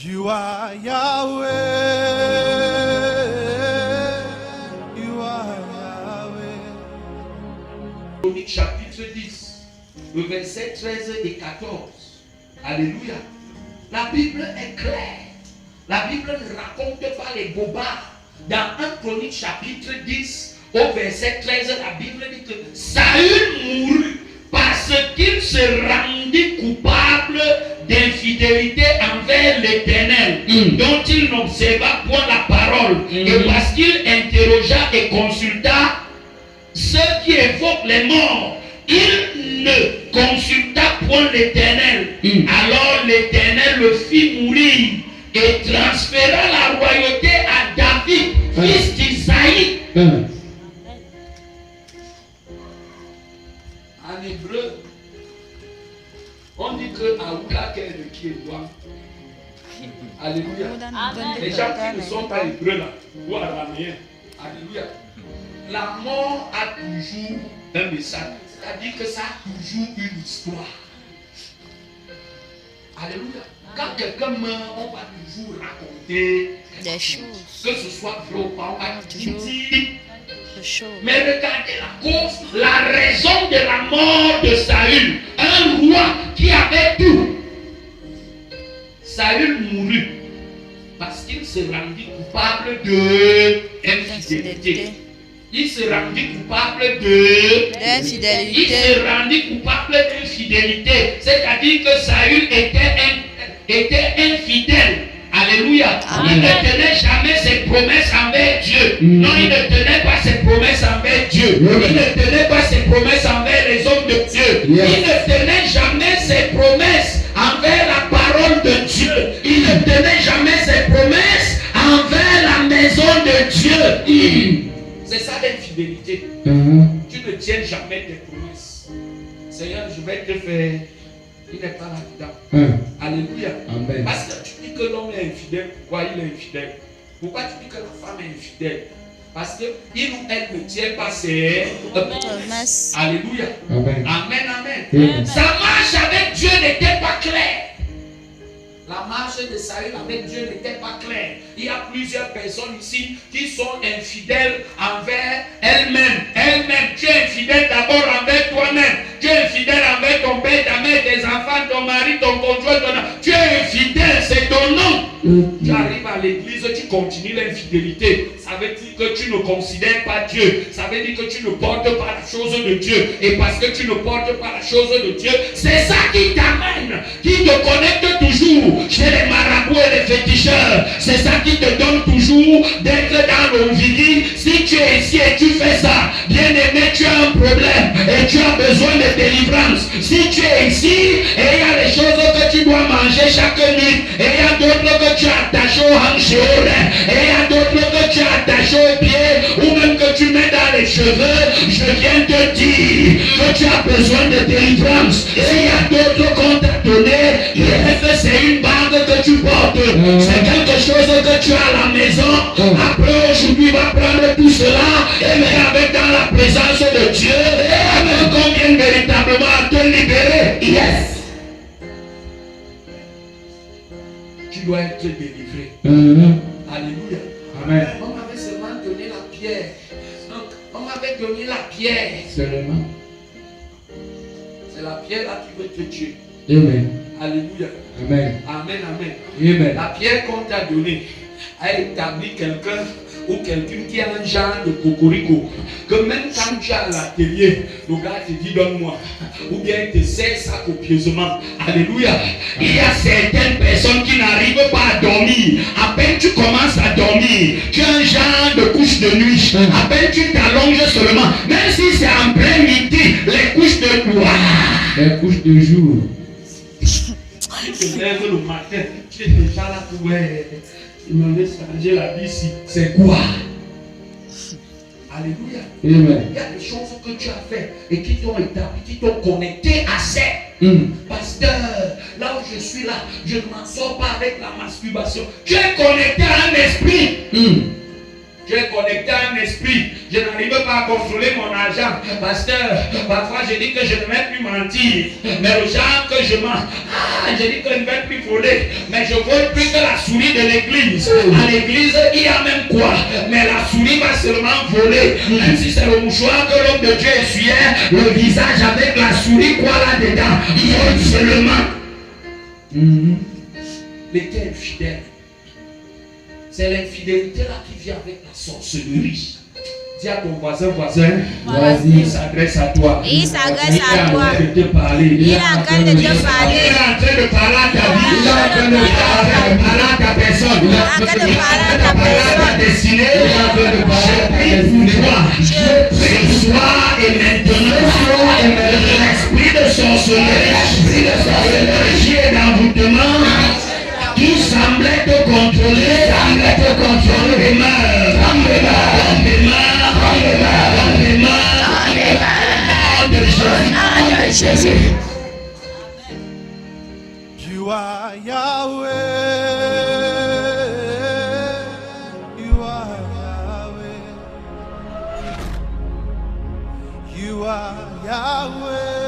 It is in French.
You are Yahweh. You are Yahweh. Chroniques chapitre 10, le verset 13 et 14. Alléluia. La Bible est claire. La Bible ne raconte pas les bobards. Dans 1 Chronique chapitre 10, au verset 13, la Bible dit que Saül mourut parce qu'il se rendit coupable d'infidélité envers l'Éternel, dont il n'observa point la parole, et parce qu'il interrogea et consulta ceux qui évoquent les morts. Il ne consulta point l'Éternel. Alors l'Éternel le fit mourir et transféra la royauté à David, fils d'Isaïe. En hébreu, on dit que Aouda est qui est loin. Alléluia. Les gens qui ne sont pas hébreux là, ou araméens. Alléluia. La mort a toujours un message. C'est-à-dire que ça a toujours une histoire. Alléluia. Quand quelqu'un meurt, on va toujours raconter des choses. Que ce soit vrai ou pas, on va toujours dire. Mais regardez la cause, la raison de la mort de Saül. Un roi qui avait tout. Saül mourut parce qu'il se rendit coupable d'infidélité. Il se rendit coupable d'infidélité. Il se rendit coupable d'infidélité. C'est-à-dire que Saül était infidèle. Alléluia. Amen. Il ne tenait jamais ses promesses envers Dieu. Non, il ne tenait pas ses promesses envers Dieu. Il ne tenait pas ses promesses envers les hommes de Dieu. Il ne tenait jamais ses promesses envers la parole de Dieu. Il ne tenait jamais ses promesses envers la maison de Dieu. C'est ça l'infidélité. Tu ne tiens jamais tes promesses. Seigneur, je vais te faire. Il n'est pas là-dedans. Alléluia. Amen. Parce que tu dis que l'homme est infidèle. Pourquoi il est infidèle? Pourquoi tu dis que la femme est infidèle? Parce qu'il ou elle ne tient pas ses promesses. Alléluia. Amen. Amen, amen. Sa marche avec Dieu n'était pas claire. La marche de Saül avec Dieu n'était pas claire. Il y a plusieurs personnes ici qui sont infidèles envers elles-mêmes. Tu es infidèle d'abord envers toi-même. Tu es infidèle envers ton père, ta mère, tes enfants, ton mari, ton conjoint. Tu es infidèle, c'est ton nom. Tu arrives à l'église, tu continues l'infidélité. Ça veut dire que tu ne considères pas Dieu. Ça veut dire que tu ne portes pas la chose de Dieu. Et parce que tu ne portes pas la chose de Dieu, c'est ça qui t'amène, qui te connecte toujours chez les marabouts et les féticheurs. C'est ça qui te donne toujours d'être dans l'envie. Si tu es ici et tu fais ça, bien aimé, tu as un problème et tu as besoin de délivrance. Si tu es ici et il y a les choses que tu dois manger chaque nuit, et il y a d'autres que tu as attachées aux hanches et aux reins, et il y a d'autres que tu as attachées aux pieds, ou même que tu mets dans les cheveux, je viens te dire que tu as besoin de délivrance. Et il y a d'autres qu'on t'a donné, que c'est une bague que tu portes, c'est quelque chose que tu as à la maison. Après aujourd'hui, va prendre tout cela et venir avec dans la présence de Dieu, et avec qu'on vienne véritablement à te libérer. Yes. Tu dois être délivré. Alléluia. Amen. On m'avait seulement donné la pierre. Donc, on m'avait donné la pierre. Seulement. C'est la pierre là qui veut te tuer. Amen. Alléluia. Amen. Amen, amen. Amen. La pierre qu'on t'a donnée a établi quelqu'un ou quelqu'un qui a un genre de cocorico. Que même quand tu es à l'atelier, le gars te dit donne-moi. Ou bien il te sert ça copieusement. Alléluia. Il y a certaines personnes qui n'arrivent pas à dormir. À peine tu commences à dormir, tu as un genre de couche de nuit. À peine tu t'allonges seulement. Même si c'est en plein midi, les couches de nuit. Les couches de jour. Tu te lèves le matin, tu es déjà là pour il me laisse changer la vie ici. C'est quoi? Alléluia. Amen. Il y a des choses que tu as fait et qui t'ont établi, qui t'ont connecté à ça. Pasteur, là où je suis là, je ne m'en sors pas avec la masturbation. Tu es connecté à un esprit. Tu es connecté à un esprit. Je n'arrive pas à contrôler mon argent. Pasteur, parfois je dis que je ne vais plus mentir. Mais le genre que je mens, je dis que je ne vais plus voler. Mais je ne veux plus que la de l'église. À l'église, il y a même quoi? Mais la souris va seulement voler. Même si c'est le mouchoir que l'homme de Dieu essuyait, le visage avec la souris, quoi là-dedans? Vole seulement. L'Éternel est fidèle. C'est l'infidélité là qui vient avec la sorcellerie. Dis à ton voisin, il s'adresse à toi. Il s'adresse à toi. Il est en train de te parler. Il est en train de te parler. Il est en train de parler à ta vie. Il est en train de parler à ta personne. Il est en train de parler à ta destinée. Il est en train de parler à ta destinée. Reçois et maintenant l'esprit de sorcellerie, et d'envoûtement qui semblait te contrôler, demeure. Jésus. You are Yahweh. You are Yahweh. You are Yahweh.